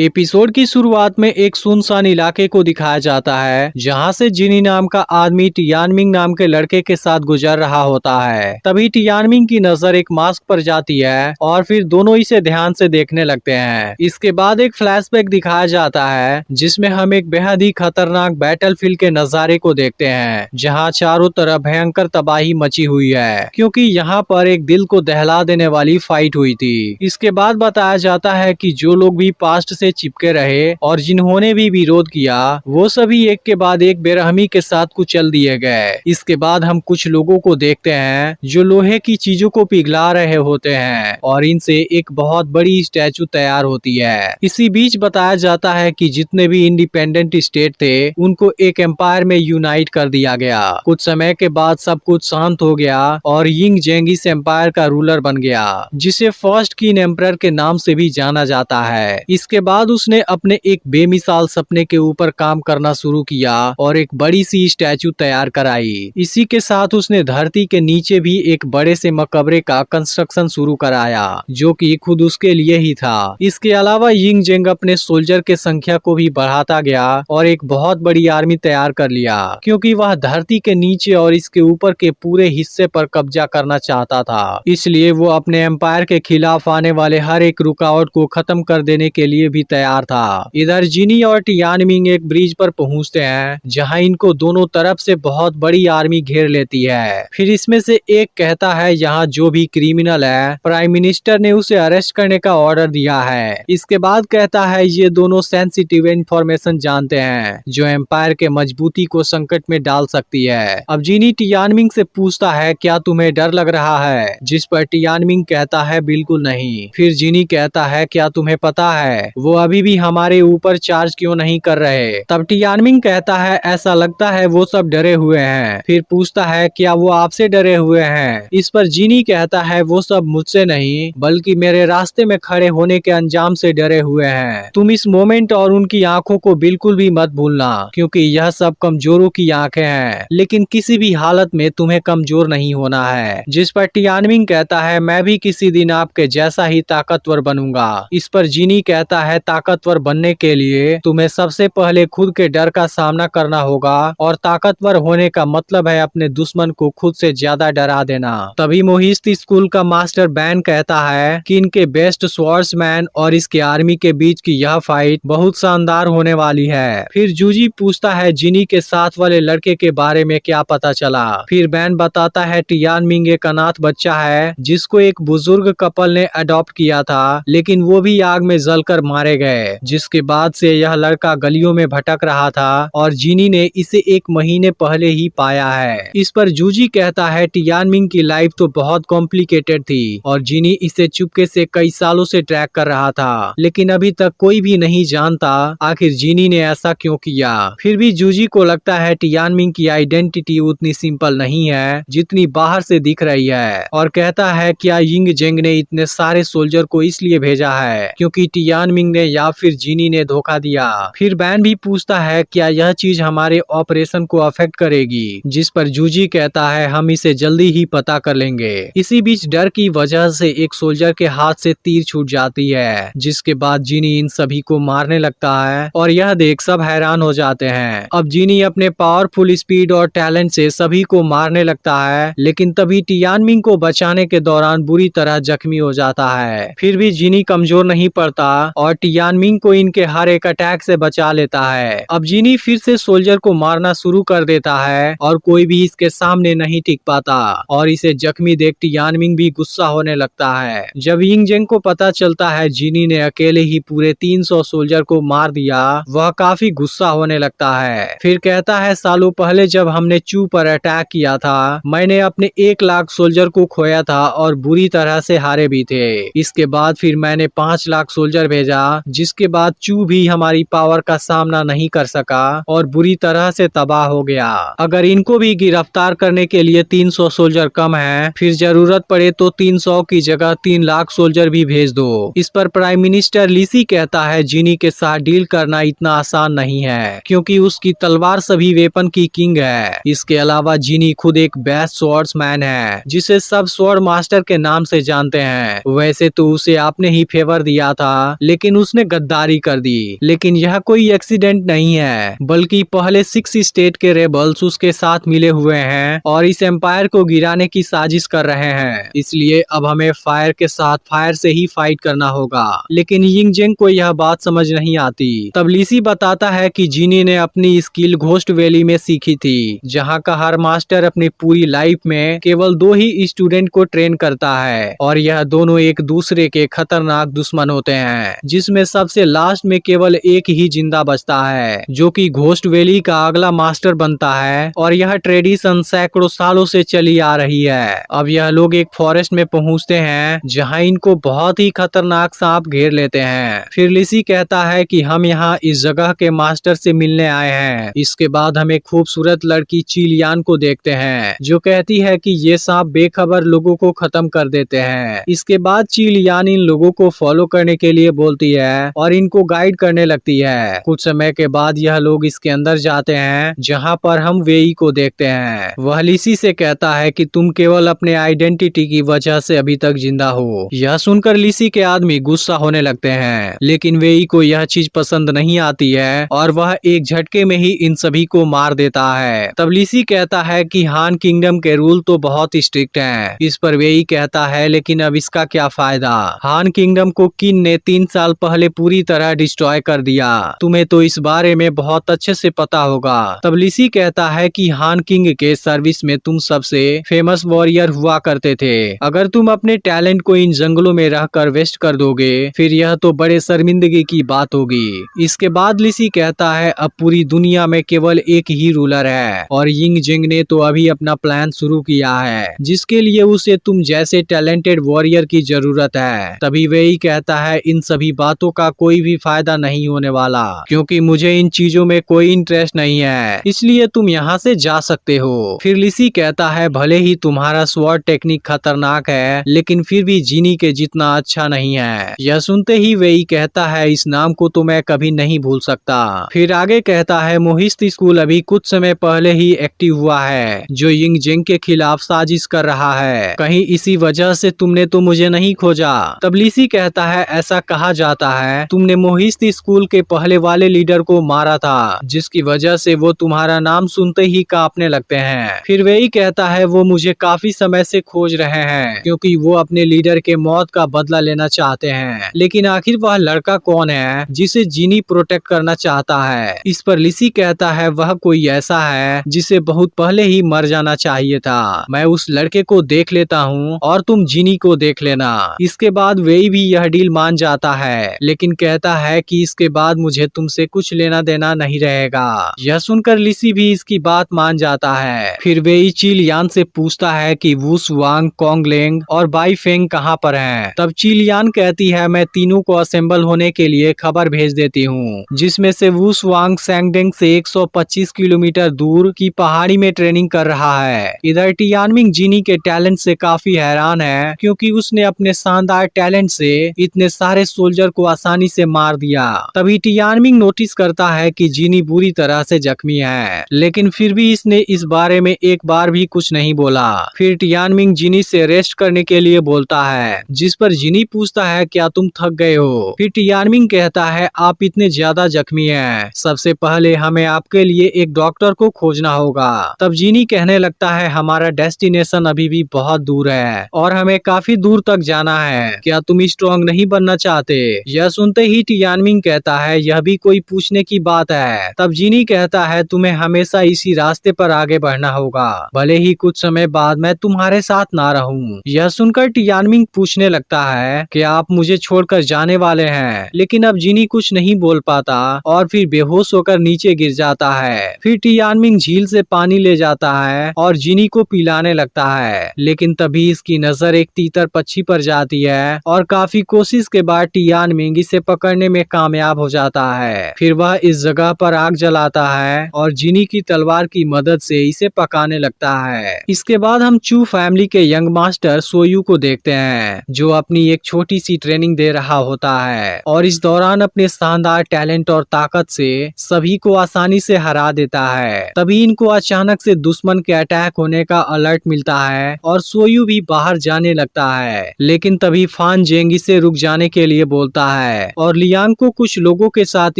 Episode की शुरुआत में एक सुनसान इलाके को दिखाया जाता है जहां से जिनी नाम का आदमी टियानमिंग नाम के लड़के के साथ गुजर रहा होता है। तभी टियानमिंग की नजर एक मास्क पर जाती है और फिर दोनों इसे ध्यान से देखने लगते हैं। इसके बाद एक फ्लैशबैक दिखाया जाता है जिसमें हम एक बेहद ही खतरनाक बैटलफील्ड के नजारे को देखते हैं जहां चारों तरफ भयंकर तबाही मची हुई है क्योंकि यहाँ पर एक दिल को दहला देने वाली फाइट हुई थी। इसके बाद बताया जाता है कि जो लोग भी पास्ट से चिपके रहे और जिन्होंने भी विरोध किया वो सभी एक के बाद एक बेरहमी के साथ कुचल दिए गए। इसके बाद हम कुछ लोगों को देखते हैं जो लोहे की चीजों को पिघला रहे होते हैं और इनसे एक बहुत बड़ी स्टैचू तैयार होती है। इसी बीच बताया जाता है कि जितने भी इंडिपेंडेंट स्टेट थे उनको एक एम्पायर में यूनाइट कर दिया गया। कुछ समय के बाद सब कुछ शांत हो गया और यिंग जेंग इस एम्पायर का रूलर बन गया जिसे फर्स्ट किन एम्परर के नाम से भी जाना जाता है। इसके बाद उसने अपने एक बेमिसाल सपने के ऊपर काम करना शुरू किया और एक बड़ी सी स्टैचू तैयार कराई। इसी के साथ उसने धरती के नीचे भी एक बड़े से मकबरे का कंस्ट्रक्शन शुरू कराया जो कि खुद उसके लिए ही था। इसके अलावा यिंग जेंग अपने सोल्जर के संख्या को भी बढ़ाता गया और एक बहुत बड़ी आर्मी तैयार कर लिया क्योंकि वह धरती के नीचे और इसके ऊपर के पूरे हिस्से पर कब्जा करना चाहता था। इसलिए वो अपने एम्पायर के खिलाफ आने वाले हर एक रुकावट को खत्म कर देने के लिए भी तैयार था। इधर जिनी और टियानमिंग एक ब्रिज पर पहुंचते हैं जहां इनको दोनों तरफ से बहुत बड़ी आर्मी घेर लेती है। फिर इसमें से एक कहता है यहाँ जो भी क्रिमिनल है प्राइम मिनिस्टर ने उसे अरेस्ट करने का ऑर्डर दिया है। इसके बाद कहता है ये दोनों सेंसिटिव इंफॉर्मेशन जानते हैं जो एम्पायर के मजबूती को संकट में डाल सकती है। अब जिनी टियानमिंग से पूछता है क्या तुम्हें डर लग रहा है, जिस पर टियानमिंग कहता है बिल्कुल नहीं। फिर जिनी कहता है क्या तुम्हें पता है वो अभी भी हमारे ऊपर चार्ज क्यों नहीं कर रहे। तब टियानमिंग कहता है ऐसा लगता है वो सब डरे हुए हैं। फिर पूछता है क्या वो आपसे डरे हुए हैं। इस पर जिनी कहता है वो सब मुझसे नहीं बल्कि मेरे रास्ते में खड़े होने के अंजाम से डरे हुए हैं। तुम इस मोमेंट और उनकी आंखों को बिल्कुल भी मत भूलना क्योंकि यह सब कमजोरों की आंखें हैं लेकिन किसी भी हालत में तुम्हें कमजोर नहीं होना है। जिस पर टियानमिंग कहता है मैं भी किसी दिन आपके जैसा ही ताकतवर बनूंगा। इस पर जिनी कहता है ताकतवर बनने के लिए तुम्हें सबसे पहले खुद के डर का सामना करना होगा और ताकतवर होने का मतलब है अपने दुश्मन को खुद से ज्यादा डरा देना। तभी मोहिस्त स्कूल का मास्टर बैन कहता है कि इनके बेस्ट स्वॉर्ड्समैन और इसके आर्मी के बीच की यह फाइट बहुत शानदार होने वाली है। फिर जूजी पूछता है जिनी के साथ वाले लड़के के बारे में क्या पता चला। फिर बैन बताता है टियानमिंग एक अनाथ बच्चा है जिसको एक बुजुर्ग कपल ने अडॉप्ट किया था लेकिन वो भी आग में जलकर मारे गए, जिसके बाद से यह लड़का गलियों में भटक रहा था और जिनी ने इसे एक महीने पहले ही पाया है। इस पर जूजी कहता है टियानमिंग की लाइफ तो बहुत कॉम्प्लिकेटेड थी और जिनी इसे चुपके से कई सालों से ट्रैक कर रहा था लेकिन अभी तक कोई भी नहीं जानता आखिर जिनी ने ऐसा क्यों किया। फिर भी जूजी को लगता है टियानमिंग की आइडेंटिटी उतनी सिंपल नहीं है जितनी बाहर से दिख रही है और कहता है क्या यिंग जेंग ने इतने सारे सोल्जर को इसलिए भेजा है क्योंकि टियानमिंग ने या फिर जिनी ने धोखा दिया। फिर बैन भी पूछता है क्या यह चीज हमारे ऑपरेशन को अफेक्ट करेगी, जिस पर जूजी कहता है हम इसे जल्दी ही पता कर लेंगे। इसी बीच डर की वजह से एक सोल्जर के हाथ से तीर छूट जाती है जिसके बाद जिनी इन सभी को मारने लगता है और यह देख सब हैरान हो जाते हैं। अब जिनी अपने पावरफुल स्पीड और टैलेंट से सभी को मारने लगता है लेकिन तभी टियानमिंग को बचाने के दौरान बुरी तरह जख्मी हो जाता है। फिर भी जिनी कमजोर नहीं पड़ता और टियानमिंग को इनके हर एक अटैक से बचा लेता है। अब जिनी फिर से सोल्जर को मारना शुरू कर देता है और कोई भी इसके सामने नहीं टिक पाता और इसे जख्मी देख टियानमिंग भी गुस्सा होने लगता है। जब यिंग जेंग को पता चलता है जिनी ने अकेले ही पूरे 300 सोल्जर को मार दिया वह काफी गुस्सा होने लगता है। फिर कहता है सालों पहले जब हमने चू पर अटैक किया था मैंने अपने 1 लाख सोल्जर को खोया था और बुरी तरह से हारे भी थे। इसके बाद फिर मैंने 5 लाख सोल्जर भेजा जिसके बाद चू भी हमारी पावर का सामना नहीं कर सका और बुरी तरह से तबाह हो गया। अगर इनको भी गिरफ्तार करने के लिए 300 सोल्जर कम है फिर जरूरत पड़े तो 300 की जगह 3 लाख सोल्जर भी भेज दो। इस पर प्राइम मिनिस्टर लीसी कहता है जिनी के साथ डील करना इतना आसान नहीं है क्योंकि उसकी तलवार सभी वेपन की किंग है। इसके अलावा जिनी खुद एक बेस्ट स्वॉर्ड्समैन है जिसे सब स्वॉर्ड मास्टर के नाम से जानते हैं। वैसे तो उसे आपने ही फेवर दिया था लेकिन उसने गद्दारी कर दी। लेकिन यह कोई एक्सीडेंट नहीं है, बल्कि पहले 6 स्टेट के रेबल्स उसके साथ मिले हुए हैं और इस एम्पायर को गिराने की साजिश कर रहे हैं। इसलिए अब हमें फायर के साथ फायर से ही फाइट करना होगा। लेकिन यिंगजेंग को यह बात समझ नहीं आती। तब लीसी बताता है कि जिनी ने अपनी स्किल घोस्ट वैली में सीखी थी, जहाँ का हर मास्टर अपनी पूरी लाइफ में केवल 2 ही स्टूडेंट को ट्रेन करता है और यह दोनों एक दूसरे के खतरनाक दुश्मन होते हैं, जिसमें सबसे लास्ट में केवल एक ही जिंदा बचता है, जो कि घोस्ट वैली का अगला मास्टर बनता है। और यह ट्रेडिशन सैकड़ों सालों से चली आ रही है। अब यह लोग एक फॉरेस्ट में पहुंचते हैं, जहां इनको बहुत ही खतरनाक सांप घेर लेते हैं। फिर लीसी कहता है कि हम यहाँ इस जगह के मास्टर से मिलने आए हैं। इसके बाद हम एक खूबसूरत लड़की चिलियान को देखते हैं, जो कहती है कि ये सांप बेखबर लोगों को खत्म कर देते हैं। इसके बाद चिलियान इन लोगों को फॉलो करने के लिए बोलती है और इनको गाइड करने लगती है। कुछ समय के बाद यह लोग इसके अंदर जाते हैं, जहाँ पर हम वेई को देखते हैं। वह लीसी से कहता है कि तुम केवल अपने आइडेंटिटी की वजह से अभी तक जिंदा हो। यह सुनकर लीसी के आदमी गुस्सा होने लगते हैं, लेकिन वेई को यह चीज पसंद नहीं आती है और वह एक झटके में ही इन सभी को मार देता है। तब लीसी कहता है कि हान किंगडम के रूल तो बहुत स्ट्रिक्ट हैं। इस पर वेई कहता है लेकिन अब इसका क्या फायदा, हान किंगडम को किन ने 3 साल पहले पूरी तरह डिस्ट्रॉय कर दिया। तुम्हें तो इस बारे में बहुत अच्छे से पता होगा। तब लीसी कहता है कि हान किंग के सर्विस में तुम सबसे फेमस वॉरियर हुआ करते थे। अगर तुम अपने टैलेंट को इन जंगलों में रहकर वेस्ट कर दोगे, फिर यह तो बड़े शर्मिंदगी की बात होगी। इसके बाद लीसी कहता है अब पूरी दुनिया में केवल एक ही रूलर है और यिंगजेंग ने तो अभी अपना प्लान शुरू किया है, जिसके लिए उसे तुम जैसे टैलेंटेड वॉरियर की जरूरत है। तभी वेई कहता है इन सभी बातों का कोई भी फायदा नहीं होने वाला, क्योंकि मुझे इन चीजों में कोई इंटरेस्ट नहीं है, इसलिए तुम यहाँ से जा सकते हो। फिर लीसी कहता है भले ही तुम्हारा स्वॉर्ड टेक्निक खतरनाक है, लेकिन फिर भी जिनी के जितना अच्छा नहीं है। यह सुनते ही वेई कहता है इस नाम को तो मैं कभी नहीं भूल सकता। फिर आगे कहता है मोहिस्त स्कूल अभी कुछ समय पहले ही एक्टिव हुआ है, जो यिंगजेंग के खिलाफ साजिश कर रहा है। कहीं इसी वजह से तुमने तो मुझे नहीं खोजा। तब लीसी कहता है ऐसा कहा जाता है तुमने मोहिस्त स्कूल के पहले वाले लीडर को मारा था, जिसकी वजह से वो तुम्हारा नाम सुनते ही कांपने लगते हैं। फिर वही कहता है वो मुझे काफी समय से खोज रहे हैं, क्योंकि वो अपने लीडर के मौत का बदला लेना चाहते हैं। लेकिन आखिर वह लड़का कौन है जिसे जिनी प्रोटेक्ट करना चाहता है। इस पर लीसी कहता है वह कोई ऐसा है जिसे बहुत पहले ही मर जाना चाहिए था। मैं उस लड़के को देख लेता हूँ और तुम जिनी को देख लेना। इसके बाद वेई भी यह डील मान जाता है, लेकिन कहता है कि इसके बाद मुझे तुमसे कुछ लेना देना नहीं रहेगा। यह सुनकर लीसी भी इसकी बात मान जाता है। फिर वेई चिलियान से पूछता है कि वुस वांग, कोंगलेंग और बाई फेंग कहाँ पर हैं। तब चिलियान कहती है मैं तीनों को असेंबल होने के लिए खबर भेज देती हूँ, जिसमें से वुस वांग सैंगडेंग से 125 किलोमीटर दूर की पहाड़ी में ट्रेनिंग कर रहा है। इधर टियानमिंग जिनी के टैलेंट से काफी हैरान है, क्योंकि उसने अपने शानदार टैलेंट से इतने सारे सोल्जर को आसानी से मार दिया। तभी टियानमिंग नोटिस करता है कि जिनी बुरी तरह से जख्मी है, लेकिन फिर भी इसने इस बारे में एक बार भी कुछ नहीं बोला। फिर टियानमिंग जिनी से रेस्ट करने के लिए बोलता है, जिस पर जिनी पूछता है क्या तुम थक गए हो। फिर टियानमिंग कहता है आप इतने ज्यादा जख्मी हैं, सबसे पहले हमें आपके लिए एक डॉक्टर को खोजना होगा। तब जिनी कहने लगता है हमारा डेस्टिनेशन अभी भी बहुत दूर है और हमें काफी दूर तक जाना है, क्या तुम स्ट्रॉन्ग नहीं बनना चाहते। यह सुनते ही टियानमिंग कहता है यह भी कोई पूछने की बात है। तब जिनी कहता है तुम्हें हमेशा इसी रास्ते पर आगे बढ़ना होगा, भले ही कुछ समय बाद मैं तुम्हारे साथ ना रहूं। यह सुनकर टियानमिंग पूछने लगता है कि आप मुझे छोड़कर जाने वाले हैं, लेकिन अब जिनी कुछ नहीं बोल पाता और फिर बेहोश होकर नीचे गिर जाता है। फिर टियानमिंग झील से पानी ले जाता है और जिनी को पिलाने लगता है, लेकिन तभी इसकी नजर एक तीतर पक्षी पर जाती है और काफी कोशिश के बाद टियानमिंग इसे पकड़ने में कामयाब हो जाता है। फिर वह इस जगह पर आग जलाता है और जिनी की तलवार की मदद से इसे पकाने लगता है। इसके बाद हम चू फैमिली के यंग मास्टर सोयू को देखते हैं, जो अपनी एक छोटी सी ट्रेनिंग दे रहा होता है और इस दौरान अपने शानदार टैलेंट और ताकत से सभी को आसानी से हरा देता है। तभी इनको अचानक से दुश्मन के अटैक होने का अलर्ट मिलता है और सोयू भी बाहर जाने लगता है, लेकिन तभी फान जेंग इसे रुक जाने के लिए बोलता है और लियांग को कुछ लोगों के साथ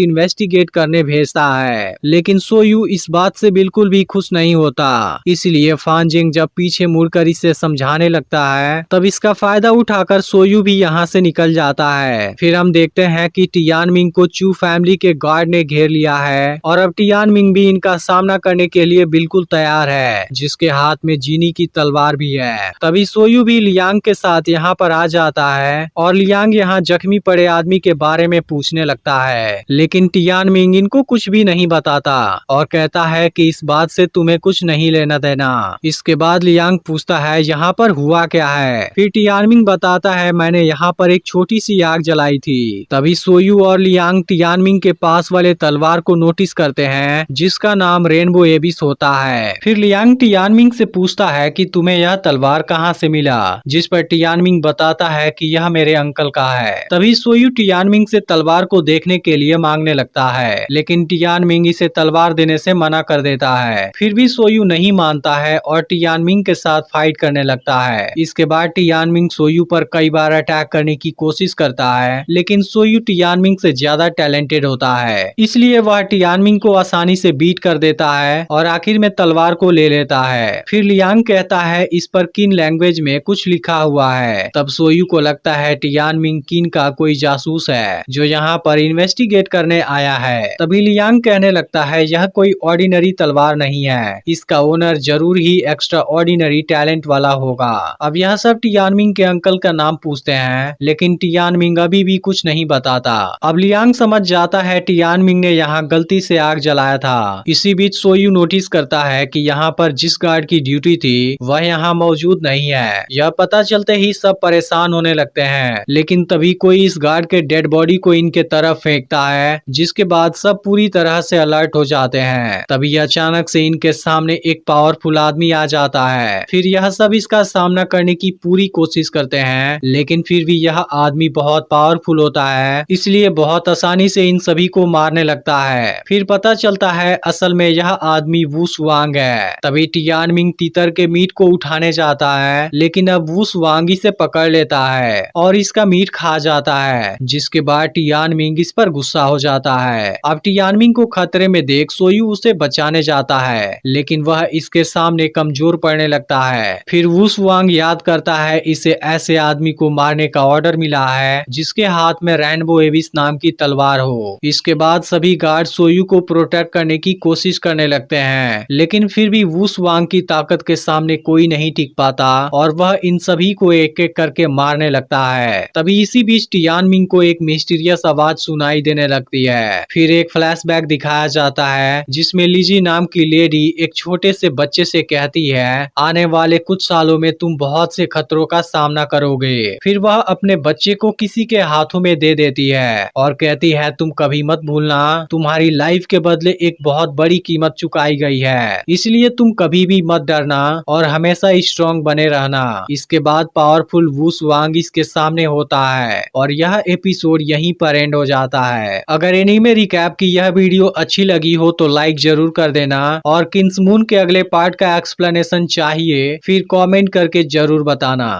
इन्वेस्टिगेट करने भेजता है, लेकिन सोयू इस बात से बिल्कुल भी खुश नहीं होता। इसलिए फानजिंग जब पीछे मुड़कर इसे समझाने लगता है, तब इसका फायदा उठाकर सोयू भी यहाँ से निकल जाता है। फिर हम देखते हैं कि टियानमिंग को चू फैमिली के गार्ड ने घेर लिया है और अब टियानमिंग भी इनका सामना करने के लिए बिल्कुल तैयार है, जिसके हाथ में जीनी की तलवार भी है। तभी सोयू भी लियांग के साथ यहाँ पर आ जाता है और लियांग यहाँ जख्मी पड़े आदमी के बारे में पूछने लगता है, लेकिन टियानमिंग इनको कुछ भी नहीं बताता और कहता है कि इस बात से तुम्हें कुछ नहीं लेना देना। इसके बाद लियांग पूछता है यहाँ पर हुआ क्या है। फिर टियानमिंग बताता है मैंने यहाँ पर एक छोटी सी आग जलाई थी। तभी सोयू और लियांग टियानमिंग के पास वाले तलवार को नोटिस करते हैं, जिसका नाम रेनबो एबिस होता है। फिर लियांग टियानमिंग से पूछता है कि तुम्हें यह तलवार कहाँ से मिला, जिस पर टियानमिंग बताता है कि यह मेरे अंकल का है। तभी सोयू टियानमिंग से तलवार को देखने के लिए मांगने लगता है, लेकिन टियानमिंग इसे तलवार देने से मना कर देता है। फिर भी सोयू नहीं मानता है और टियानमिंग के साथ फाइट करने लगता है। इसके बाद टियानमिंग सोयू पर कई बार अटैक करने की कोशिश करता है, लेकिन सोयू टियानमिंग से ज्यादा टैलेंटेड होता है, इसलिए वह टियानमिंग को आसानी से बीट कर देता है और आखिर में तलवार को ले लेता है। फिर लियांग कहता है इस पर किन लैंग्वेज में कुछ लिखा हुआ है। तब सोयू को लगता है टियानमिंग किन का कोई जासूस है जो यहाँ पर इन्वेस्टिगेट करने आया है। तभी लियांग कहने लगता है यह कोई ऑर्डिनरी तलवार नहीं है, इसका ओनर जरूर ही एक्स्ट्रा ऑर्डिनरी टैलेंट वाला होगा। अब यह सब टियानमिंग के अंकल का नाम पूछते हैं, लेकिन टियानमिंग अभी भी कुछ नहीं बताता। अब लियांग समझ जाता है टियानमिंग ने यहाँ गलती से आग जलाया था। इसी बीच सोयू नोटिस करता है कि यहाँ पर जिस गार्ड की ड्यूटी थी वह यहाँ मौजूद नहीं है। यह पता चलते ही सब परेशान होने लगते हैं, लेकिन तभी कोई इस गार्ड के डेड बॉडी को इनके तरफ फेंकता है, जिसके बाद सब पूरी तरह से अलर्ट हो जाते हैं। तभी अचानक से इनके सामने एक पावरफुल आदमी आ जाता है। फिर यह सब इसका सामना करने की पूरी कोशिश करते हैं, लेकिन फिर भी यह आदमी बहुत पावरफुल होता है, इसलिए बहुत आसानी से इन सभी को मारने लगता है। फिर पता चलता है असल में यह आदमी वुस वांग है। तभी टियानमिंग तीतर के मीट को उठाने जाता है, लेकिन अब वुस वांग इसे पकड़ लेता है और इसका मीट खा जाता है, जिसके बाद टियानमिंग इस पर गुस्सा हो जाता है। अब टियानमिंग को खतरे में देख सोयू उसे बचाने जाता है, लेकिन वह इसके सामने कमजोर पड़ने लगता है। फिर वुस वांग याद करता है इसे ऐसे आदमी को मारने का ऑर्डर मिला है जिसके हाथ में रेनबो एबिस नाम की तलवार हो। इसके बाद सभी गार्ड सोयू को प्रोटेक्ट करने की कोशिश करने लगते हैं, लेकिन फिर भी वुस वांग की ताकत के सामने कोई नहीं टिक पाता और वह इन सभी को एक एक करके मारने लगता है। तभी इसी बीच टियानमिंग को एक मिस्टीरियस आवाज सुनाई देने लगती है। फिर एक फ्लैशबैक दिखाया जाता है जिसमें लीजी नाम की लेडी एक छोटे से बच्चे से कहती है आने वाले कुछ सालों में तुम बहुत से खतरों का सामना करोगे। फिर वह अपने बच्चे को किसी के हाथों में दे देती है और कहती है तुम कभी मत भूलना तुम्हारी लाइफ के बदले एक बहुत बड़ी कीमत चुकाई गई है, इसलिए तुम कभी भी मत डरना और हमेशा स्ट्रॉन्ग बने रहना। इसके बाद पावरफुल वुस वांग इसके सामने होता है और यह एपिसोड यहीं पर एंड हो जाता है। अगर एनीमे रिकैप की यह वीडियो अच्छी लगी हो तो लाइक जरूर कर देना और किंग्समून के अगले पार्ट का एक्सप्लेनेशन चाहिए फिर कमेंट करके जरूर बताना।